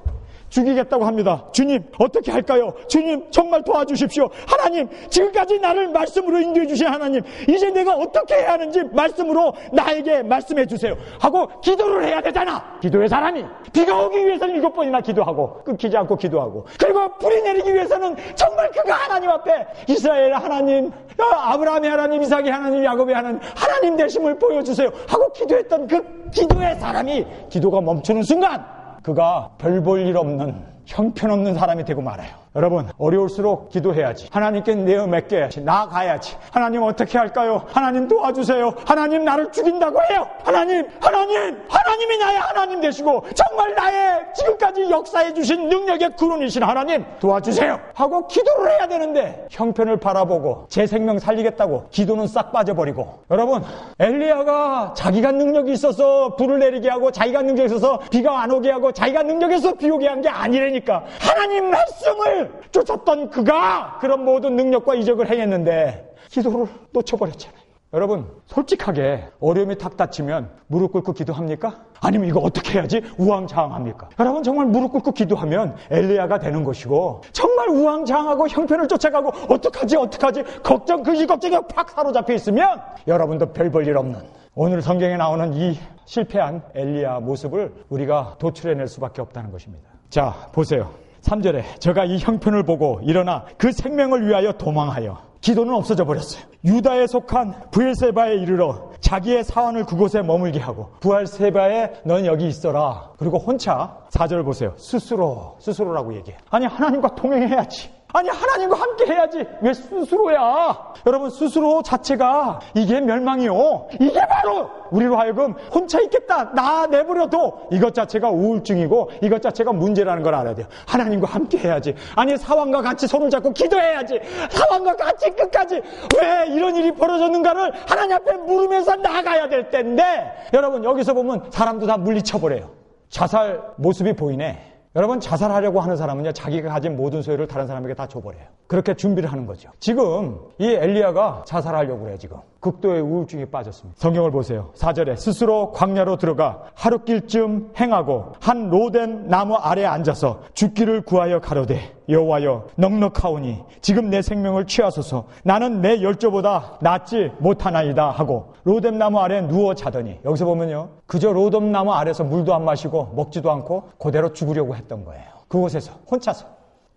죽이겠다고 합니다. 주님, 어떻게 할까요? 주님, 정말 도와주십시오. 하나님, 지금까지 나를 말씀으로 인도해 주신 하나님, 이제 내가 어떻게 해야 하는지 말씀으로 나에게 말씀해 주세요 하고 기도를 해야 되잖아. 기도의 사람이 비가 오기 위해서는 7번이나 기도하고 끊기지 않고 기도하고, 그리고 불이 내리기 위해서는 정말 그가 하나님 앞에 이스라엘 하나님, 아브라함의 하나님, 이삭의 하나님, 야곱의 하나님 되심을 보여주세요 하고 기도했던 그 기도의 사람이 기도가 멈추는 순간 그가 별 볼 일 없는 형편없는 사람이 되고 말아요. 여러분, 어려울수록 기도해야지. 하나님께 내어 맺게 나아가야지. 하나님 어떻게 할까요? 하나님 도와주세요. 하나님 나를 죽인다고 해요. 하나님이 나의 하나님 되시고 정말 나의 지금까지 역사해 주신 능력의 근원이신 하나님 도와주세요 하고 기도를 해야 되는데 형편을 바라보고 제 생명 살리겠다고 기도는 싹 빠져버리고. 여러분, 엘리야가 자기가 능력이 있어서 불을 내리게 하고 자기가 능력이 있어서 비가 안 오게 하고 자기가 능력이 있어서 비 오게 한 게 아니라니까. 하나님 말씀을 쫓았던 그가 그런 모든 능력과 이적을 행했는데 기도를 놓쳐버렸잖아요. 여러분 솔직하게 어려움이 탁 닥치면 무릎 꿇고 기도합니까? 아니면 이거 어떻게 해야지 우왕좌왕합니까? 여러분 정말 무릎 꿇고 기도하면 엘리야가 되는 것이고, 정말 우왕좌왕하고 형편을 쫓아가고 어떡하지 걱정, 그 걱정에 팍 사로잡혀 있으면 여러분도 별 볼 일 없는, 오늘 성경에 나오는 이 실패한 엘리야 모습을 우리가 도출해낼 수밖에 없다는 것입니다. 자 보세요. 3절에 저가 이 형편을 보고 일어나 그 생명을 위하여 도망하여, 기도는 없어져 버렸어요. 유다에 속한 브엘세바에 이르러 자기의 사원을 그곳에 머물게 하고, 브엘세바에 넌 여기 있어라. 그리고 혼자 4절 보세요. 스스로라고 얘기해. 아니 하나님과 동행해야지. 아니 하나님과 함께 해야지. 왜 스스로야? 여러분 스스로 자체가 이게 멸망이요. 이게 바로 우리로 하여금 혼자 있겠다, 나 내버려둬, 이것 자체가 우울증이고 이것 자체가 문제라는 걸 알아야 돼요. 하나님과 함께 해야지. 아니 사왕과 같이 손을 잡고 기도해야지. 사왕과 같이 끝까지 왜 이런 일이 벌어졌는가를 하나님 앞에 물으면서 나가야 될 텐데, 여러분 여기서 보면 사람도 다 물리쳐버려요. 자살 모습이 보이네. 여러분 자살하려고 하는 사람은요, 자기가 가진 모든 소유를 다른 사람에게 다 줘버려요. 그렇게 준비를 하는 거죠. 지금 이 엘리야가 자살하려고 그래요. 지금 극도의 우울증에 빠졌습니다. 성경을 보세요. 4절에 스스로 광야로 들어가 하룻길쯤 행하고 한 로덴 나무 아래에 앉아서 죽기를 구하여 가로되, 여호와여 넉넉하오니 지금 내 생명을 취하소서. 나는 내 열조보다 낫지 못하나이다 하고 로뎀 나무 아래에 누워 자더니, 여기서 보면요, 그저 로뎀 나무 아래에서 물도 안 마시고 먹지도 않고 그대로 죽으려고 했던 거예요. 그곳에서 혼자서.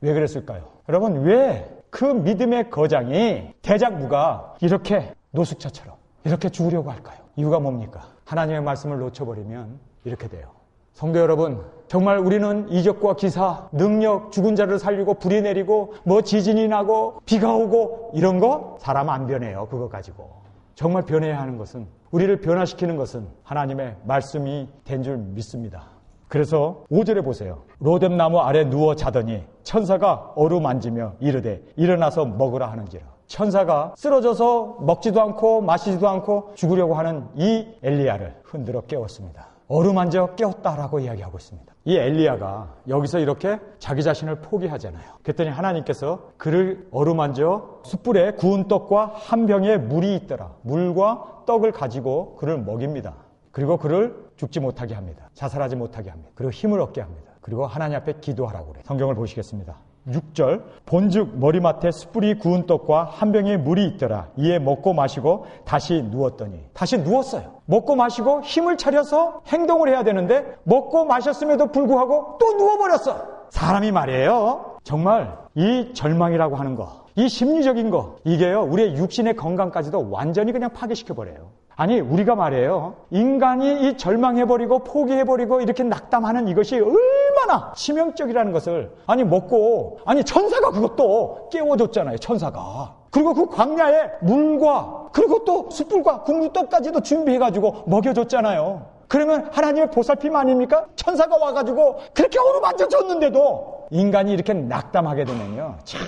왜 그랬을까요? 여러분 왜 그 믿음의 거장이 대작부가 이렇게 노숙자처럼 이렇게 죽으려고 할까요? 이유가 뭡니까? 하나님의 말씀을 놓쳐버리면 이렇게 돼요. 성도 여러분, 정말 우리는 이적과 기사, 능력, 죽은 자를 살리고 불이 내리고 뭐 지진이 나고 비가 오고 이런 거 사람 안 변해요. 그거 가지고. 정말 변해야 하는 것은, 우리를 변화시키는 것은 하나님의 말씀이 된 줄 믿습니다. 그래서 5절에 보세요. 로뎀 나무 아래 누워 자더니 천사가 어루만지며 이르되 일어나서 먹으라 하는지라. 천사가 쓰러져서 먹지도 않고 마시지도 않고 죽으려고 하는 이 엘리야를 흔들어 깨웠습니다. 어루만져 깨웠다라고 이야기하고 있습니다. 이 엘리야가 여기서 이렇게 자기 자신을 포기하잖아요. 그랬더니 하나님께서 그를 어루만져 숯불에 구운 떡과 한 병에 물이 있더라. 물과 떡을 가지고 그를 먹입니다. 그리고 그를 죽지 못하게 합니다. 자살하지 못하게 합니다. 그리고 힘을 얻게 합니다. 그리고 하나님 앞에 기도하라고 그래요. 성경을 보시겠습니다. 6절, 본즉 머리맡에 숯불이 구운 떡과 한 병에 물이 있더라. 이에 먹고 마시고 다시 누웠더니, 다시 누웠어요. 먹고 마시고 힘을 차려서 행동을 해야 되는데 먹고 마셨음에도 불구하고 또 누워버렸어. 사람이 말이에요, 정말 이 절망이라고 하는 거, 이 심리적인 거, 이게요 우리의 육신의 건강까지도 완전히 그냥 파괴시켜버려요. 아니 우리가 말이에요, 인간이 이 절망해버리고 포기해버리고 이렇게 낙담하는 이것이 얼마나 치명적이라는 것을, 아니 먹고, 아니 천사가 그것도 깨워줬잖아요. 천사가. 그리고 그 광야에 물과 그리고 또 숯불과 국물떡까지도 준비해가지고 먹여줬잖아요. 그러면 하나님의 보살핌 아닙니까? 천사가 와가지고 그렇게 어루만져 줬는데도 인간이 이렇게 낙담하게 되면요, 참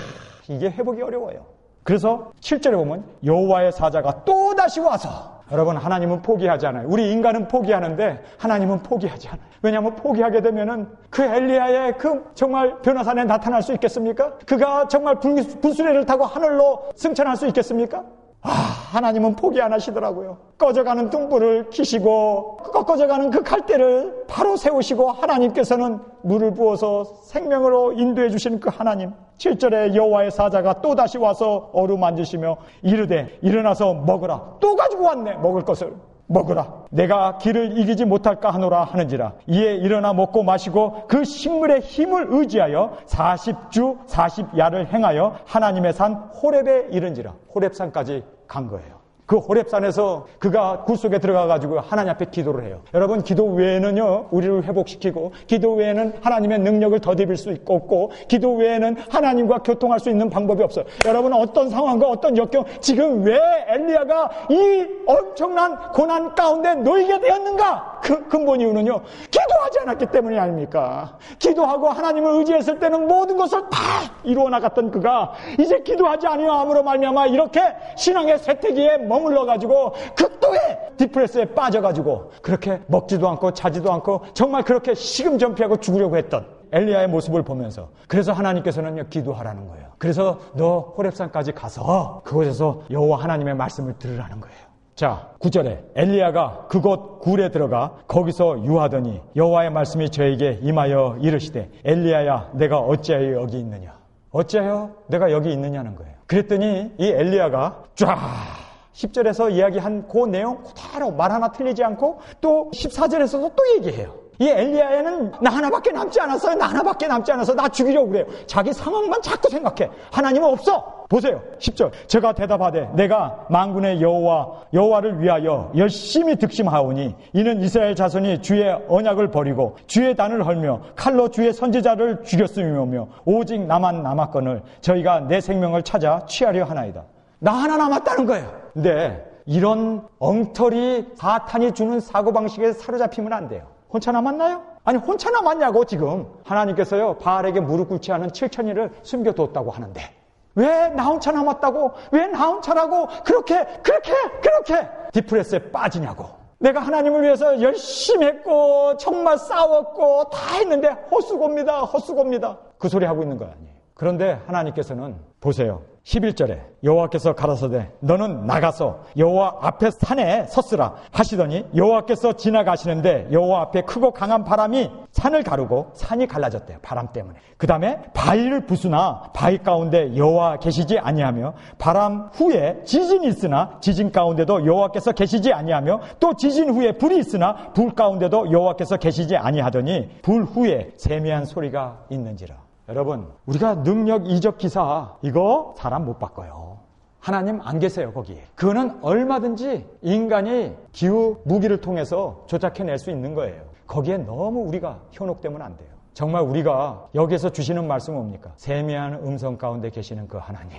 이게 회복이 어려워요. 그래서 7절에 보면 여호와의 사자가 또다시 와서, 여러분 하나님은 포기하지 않아요. 우리 인간은 포기하는데 하나님은 포기하지 않아요. 왜냐하면 포기하게 되면은 그 엘리야의 그 정말 변화산에 나타날 수 있겠습니까? 그가 정말 불수레를 타고 하늘로 승천할 수 있겠습니까? 하나님은 포기 안 하시더라고요. 꺼져가는 등불을 켜시고 꺼져가는 그 갈대를 바로 세우시고, 하나님께서는 물을 부어서 생명으로 인도해 주신 그 하나님. 7절에 여호와의 사자가 또다시 와서 어루만지시며 이르되 일어나서 먹으라. 또 가지고 왔네, 먹을 것을. 먹으라. 내가 길을 이기지 못할까 하노라 하는지라. 이에 일어나 먹고 마시고 그 식물의 힘을 의지하여 40주 40야를 행하여 하나님의 산 호렙에 이른지라. 호렙산까지 간 거예요. 그 호렙산에서 그가 굴 속에 들어가가지고 하나님 앞에 기도를 해요. 여러분 기도 외에는요 우리를 회복시키고, 기도 외에는 하나님의 능력을 더듬일 수 없고, 기도 외에는 하나님과 교통할 수 있는 방법이 없어요. 여러분은 어떤 상황과 어떤 역경, 지금 왜 엘리야가 이 엄청난 고난 가운데 놓이게 되었는가? 그 근본 이유는요 기도하지 않았기 때문이 아닙니까? 기도하고 하나님을 의지했을 때는 모든 것을 다 이루어 나갔던 그가 이제 기도하지 아니함으로 말미암아 이렇게 신앙의 쇠퇴기에 머물러가지고 극도의 디프레스에 빠져가지고 그렇게 먹지도 않고 자지도 않고 정말 그렇게 시금전폐하고 죽으려고 했던 엘리야의 모습을 보면서, 그래서 하나님께서는요 기도하라는 거예요. 그래서 너 호렙산까지 가서 그곳에서 여호와 하나님의 말씀을 들으라는 거예요. 자, 9절에 엘리야가 그곳 굴에 들어가 거기서 유하더니 여호와의 말씀이 저에게 임하여 이르시되 엘리야야 내가 어찌하여 여기 있느냐. 어찌하여 내가 여기 있느냐는 거예요. 그랬더니 이 엘리야가 쫙 10절에서 이야기한 그 내용 그대로 말 하나 틀리지 않고 또 14절에서도 또 얘기해요. 이 엘리야는 나 하나밖에 남지 않았어요. 나 하나밖에 남지 않아서 나 죽이려고 그래요. 자기 상황만 자꾸 생각해. 하나님은 없어. 보세요. 10절. 제가 대답하되 내가 만군의 여호와를 위하여 열심히 득심하오니 이는 이스라엘 자손이 주의 언약을 버리고 주의 단을 헐며 칼로 주의 선지자를 죽였으며 오직 나만 남았거늘 저희가 내 생명을 찾아 취하려 하나이다. 나 하나 남았다는 거예요. 근데 이런 엉터리 사탄이 주는 사고방식에 사로잡히면 안 돼요. 혼자 남았나요? 아니 혼자 남았냐고. 지금 하나님께서요 바알에게 무릎 꿇지 않은 7천인을 숨겨뒀다고 하는데 왜 나 혼자 남았다고, 왜 나 혼자라고 그렇게 디프레스에 빠지냐고. 내가 하나님을 위해서 열심히 했고 정말 싸웠고 다 했는데 헛수고입니다. 그 소리 하고 있는 거 아니에요. 그런데 하나님께서는 보세요. 11절에 여호와께서 가라사대 너는 나가서 여호와 앞에 산에 섰으라 하시더니 여호와께서 지나가시는데 여호와 앞에 크고 강한 바람이 산을 가르고 산이 갈라졌대요. 바람 때문에. 그 다음에 바위를 부수나 바위 가운데 여호와 계시지 아니하며 바람 후에 지진이 있으나 지진 가운데도 여호와께서 계시지 아니하며 또 지진 후에 불이 있으나 불 가운데도 여호와께서 계시지 아니하더니 불 후에 세미한 소리가 있는지라. 여러분, 우리가 능력 이적 기사 이거 사람 못 바꿔요. 하나님 안 계세요 거기에. 그거는 얼마든지 인간이 기후 무기를 통해서 조작해낼 수 있는 거예요. 거기에 너무 우리가 현혹되면 안 돼요. 정말 우리가 여기에서 주시는 말씀은 뭡니까? 세미한 음성 가운데 계시는 그 하나님.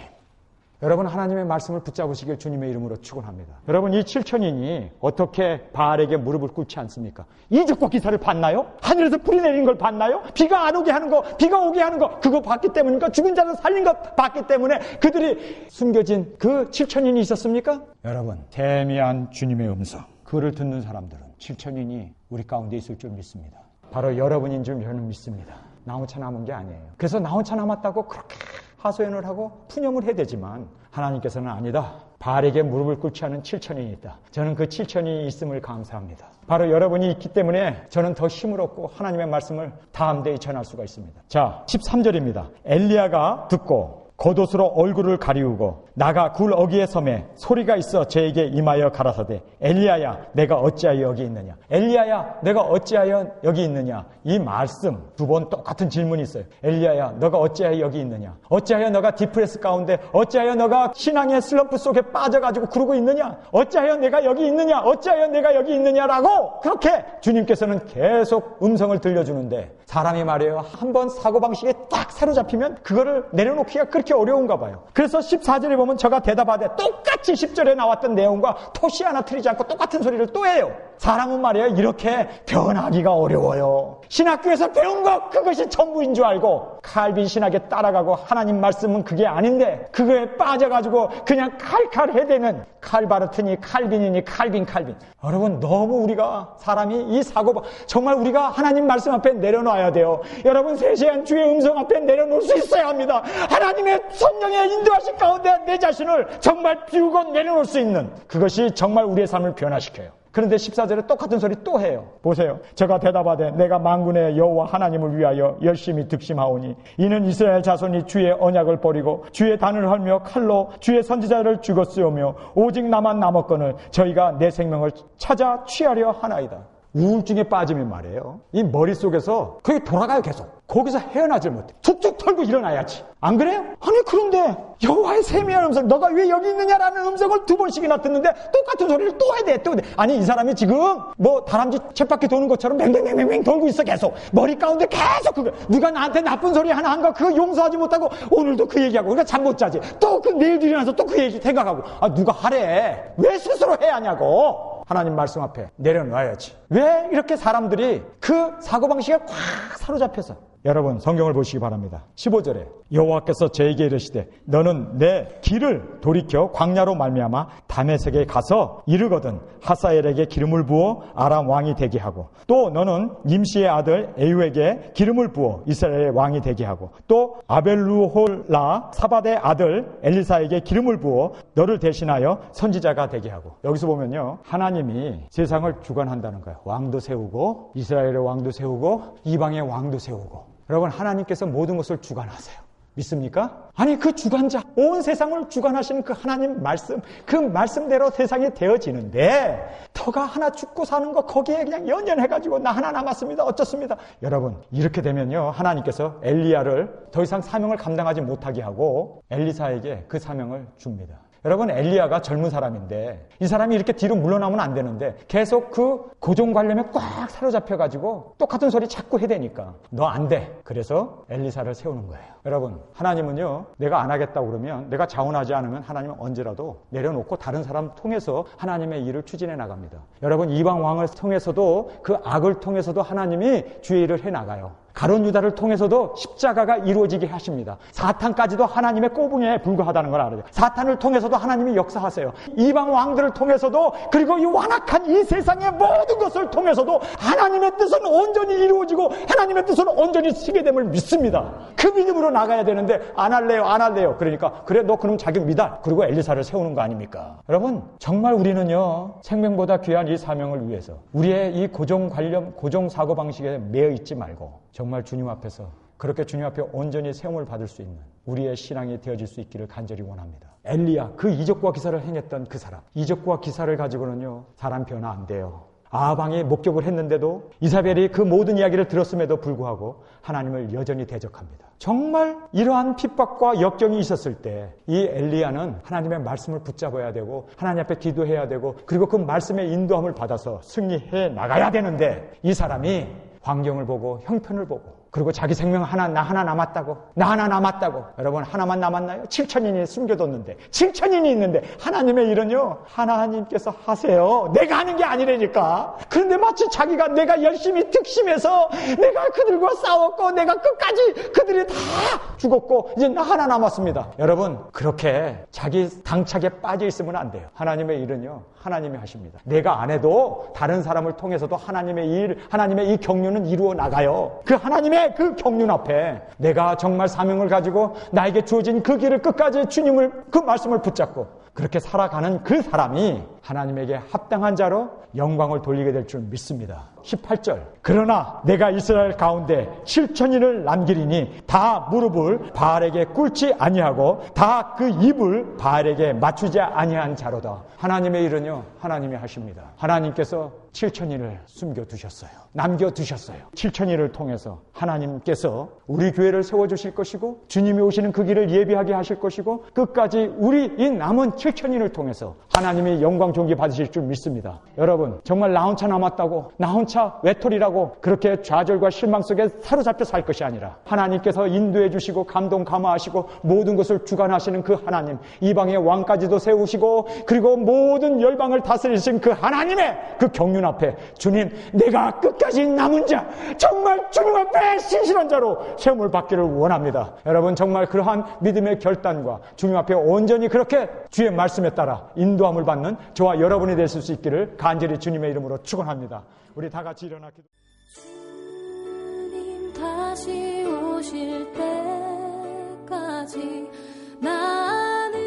여러분 하나님의 말씀을 붙잡으시길 주님의 이름으로 축원합니다. 여러분 이 7천인이 어떻게 바알에게 무릎을 꿇지 않습니까? 이적과 기사를 봤나요? 하늘에서 불이 내리는 걸 봤나요? 비가 안 오게 하는 거, 비가 오게 하는 거 그거 봤기 때문이니까 죽은 자를 살린 거 봤기 때문에 그들이 숨겨진 그 7천인이 있었습니까? 여러분 세미한 주님의 음성 그를 듣는 사람들은 7천인이 우리 가운데 있을 줄 믿습니다. 바로 여러분인 줄 저는 믿습니다. 나 혼자 남은 게 아니에요. 그래서 나 혼자 남았다고 그렇게 하소연을 하고 푸념을 해야 되지만 하나님께서는 아니다. 바알에게 무릎을 꿇지 않은 7천인이 있다. 저는 그 7천인이 있음을 감사합니다. 바로 여러분이 있기 때문에 저는 더 힘을 얻고 하나님의 말씀을 담대히 전할 수가 있습니다. 자, 13절입니다. 엘리야가 듣고 겉옷으로 얼굴을 가리우고 나가 굴 어귀에 섬에 소리가 있어 저에게 임하여 가라사대 엘리야야 내가 어찌하여 여기 있느냐. 엘리야야 내가 어찌하여 여기 있느냐. 이 말씀 두 번 똑같은 질문이 있어요. 엘리야야 너가 어찌하여 여기 있느냐. 어찌하여 너가 디프레스 가운데 어찌하여 너가 신앙의 슬럼프 속에 빠져가지고 그러고 있느냐. 어찌하여 내가 여기 있느냐. 어찌하여 내가 여기 있느냐라고 그렇게 주님께서는 계속 음성을 들려주는데 사람이 말이에요. 한번 사고방식에 딱 사로잡히면 그거를 내려놓기가 그렇게 어려운가 봐요. 그래서 14절에 보면 저가 대답하되 똑같이 10절에 나왔던 내용과 토시 하나 틀리지 않고 똑같은 소리를 또 해요. 사람은 말이에요. 이렇게 변하기가 어려워요. 신학교에서 배운 것 그것이 전부인 줄 알고 칼빈 신학에 따라가고 하나님 말씀은 그게 아닌데 그거에 빠져가지고 그냥 칼칼 해대는 칼바르트니 칼빈이니 칼빈. 여러분 너무 우리가 사람이 이 사고 정말 우리가 하나님 말씀 앞에 내려놔야 돼요. 여러분 세세한 주의 음성 앞에 내려놓을 수 있어야 합니다. 하나님의 성령의 인도하신 가운데 내 자신을 정말 비우고 내려놓을 수 있는 그것이 정말 우리의 삶을 변화시켜요. 그런데 14절에 똑같은 소리 또 해요. 보세요. 제가 대답하되 내가 만군의 여호와 하나님을 위하여 열심히 득심하오니 이는 이스라엘 자손이 주의 언약을 버리고 주의 단을 헐며 칼로 주의 선지자를 죽었으며 오직 나만 남았거늘 저희가 내 생명을 찾아 취하려 하나이다. 우울증에 빠지면 말이에요. 이 머릿속에서 그게 돌아가요 계속. 거기서 헤어나질 못해. 툭툭 털고 일어나야지. 안 그래요? 아니 그런데 여호와의 세미한 음성 너가 왜 여기 있느냐라는 음성을 2번씩이나 듣는데 똑같은 소리를 또 해야 돼. 아니 이 사람이 지금 뭐 다람쥐 쳇바퀴 도는 것처럼 맹맹맹맹 돌고 있어 계속. 머리 가운데 계속 그거. 누가 나한테 나쁜 소리 하나 한 거 그거 용서하지 못하고 오늘도 그 얘기하고 그러니까 잠 못 자지. 또 그 내일 일어나서 또 그 얘기 생각하고 아 누가 하래. 왜 스스로 해야 하냐고. 하나님 말씀 앞에 내려놔야지. 왜 이렇게 사람들이 그 사고방식에 꽉 사로잡혀서 여러분 성경을 보시기 바랍니다. 15절에 여호와께서 저에게 이르시되 너는 내 길을 돌이켜 광야로 말미암아 다메섹에 가서 이르거든 하사엘에게 기름을 부어 아람 왕이 되게 하고 또 너는 nim시의 아들 에유에게 기름을 부어 이스라엘의 왕이 되게 하고 또 아벨루홀라 사밧의 아들 엘리사에게 기름을 부어 너를 대신하여 선지자가 되게 하고. 여기서 보면요, 하나님이 세상을 주관한다는 거예요. 왕도 세우고 이스라엘의 왕도 세우고 이방의 왕도 세우고. 여러분, 하나님께서 모든 것을 주관하세요. 믿습니까? 아니, 그 주관자, 온 세상을 주관하시는 그 하나님 말씀, 그 말씀대로 세상이 되어지는데 터가 하나 죽고 사는 거 거기에 그냥 연연해가지고 나 하나 남았습니다. 어쩌습니다. 여러분, 이렇게 되면요, 하나님께서 엘리야를 더 이상 사명을 감당하지 못하게 하고 엘리사에게 그 사명을 줍니다. 여러분, 엘리야가 젊은 사람인데 이 사람이 이렇게 뒤로 물러나면 안 되는데 계속 그 고정관념에 꽉 사로잡혀가지고 똑같은 소리 자꾸 해대니까 너 안 돼. 그래서 엘리사를 세우는 거예요. 여러분, 하나님은요, 내가 안 하겠다고 그러면, 내가 자원하지 않으면 하나님은 언제라도 내려놓고 다른 사람 통해서 하나님의 일을 추진해 나갑니다. 여러분, 이방 왕을 통해서도 그 악을 통해서도 하나님이 주의 일을 해 나가요. 가룟 유다를 통해서도 십자가가 이루어지게 하십니다. 사탄까지도 하나님의 꼬붕에 불과하다는 걸 알아요. 사탄을 통해서도 하나님이 역사하세요. 이방 왕들을 통해서도, 그리고 이 완악한 이 세상의 모든 것을 통해서도 하나님의 뜻은 온전히 이루어지고 하나님의 뜻은 온전히 쓰게됨을 믿습니다. 그 믿음으로 나가야 되는데 안 할래요. 그러니까 그래, 너 그럼 자기 믿어. 그리고 엘리사를 세우는 거 아닙니까? 여러분, 정말 우리는요, 생명보다 귀한 이 사명을 위해서 우리의 이 고정관념, 고정사고방식에 매여 있지 말고 정말 주님 앞에서 그렇게 주님 앞에 온전히 세움을 받을 수 있는 우리의 신앙이 되어질 수 있기를 간절히 원합니다. 엘리야, 그 이적과 기사를 행했던 그 사람, 이적과 기사를 가지고는요, 사람 변화 안 돼요. 아방이 목격을 했는데도 이사벨이 그 모든 이야기를 들었음에도 불구하고 하나님을 여전히 대적합니다. 정말 이러한 핍박과 역경이 있었을 때 이 엘리야는 하나님의 말씀을 붙잡아야 되고 하나님 앞에 기도해야 되고 그리고 그 말씀의 인도함을 받아서 승리해 나가야 되는데 이 사람이 환경을 보고 형편을 보고 그리고 자기 생명 나 하나 남았다고. 여러분, 하나만 남았나요? 7천인이 숨겨뒀는데, 7천인이 있는데 하나님의 일은요, 하나님께서 하세요. 내가 하는 게 아니라니까. 그런데 마치 자기가 내가 열심히 득심해서 내가 그들과 싸웠고 내가 끝까지 그들이 다 죽었고 이제 나 하나 남았습니다. 여러분, 그렇게 자기 당착에 빠져 있으면 안 돼요. 하나님의 일은요, 하나님이 하십니다. 내가 안 해도 다른 사람을 통해서도 하나님의 일, 하나님의 이 경륜은 이루어 나가요. 그 하나님의 그 경륜 앞에 내가 정말 사명을 가지고 나에게 주어진 그 길을 끝까지 주님을, 그 말씀을 붙잡고 그렇게 살아가는 그 사람이 하나님에게 합당한 자로 영광을 돌리게 될 줄 믿습니다. 18절, 그러나 내가 이스라엘 가운데 7천인을 남기리니 다 무릎을 바알에게 꿇지 아니하고 다 그 입을 바알에게 맞추지 아니한 자로다. 하나님의 일은요, 하나님이 하십니다. 하나님께서 7천인을 숨겨두셨어요. 남겨두셨어요. 7천인을 통해서 하나님께서 우리 교회를 세워주실 것이고 주님이 오시는 그 길을 예비하게 하실 것이고 끝까지 우리 이 남은 7천인을 통해서 하나님이 영광 존귀 받으실 줄 믿습니다. 여러분, 정말 나 혼자 남았다고, 나 혼자 외톨이라고 그렇게 좌절과 실망 속에 사로잡혀 살 것이 아니라 하나님께서 인도해 주시고 감동 감화하시고 모든 것을 주관하시는 그 하나님, 이방의 왕까지도 세우시고 그리고 모든 열방을 다스리신 그 하나님의 그 경륜 앞에 주님, 내가 끝까지 남은 자, 정말 주님 앞에 신실한 자로 세움을 받기를 원합니다. 여러분, 정말 그러한 믿음의 결단과 주님 앞에 온전히 그렇게 주의 말씀에 따라 인도함을 받는 저와 여러분이 되실 수 있기를 간절히 주님의 이름으로 축원합니다. 우리 다 같이 일어나 기도. 주님 다시 오실 때까지 나는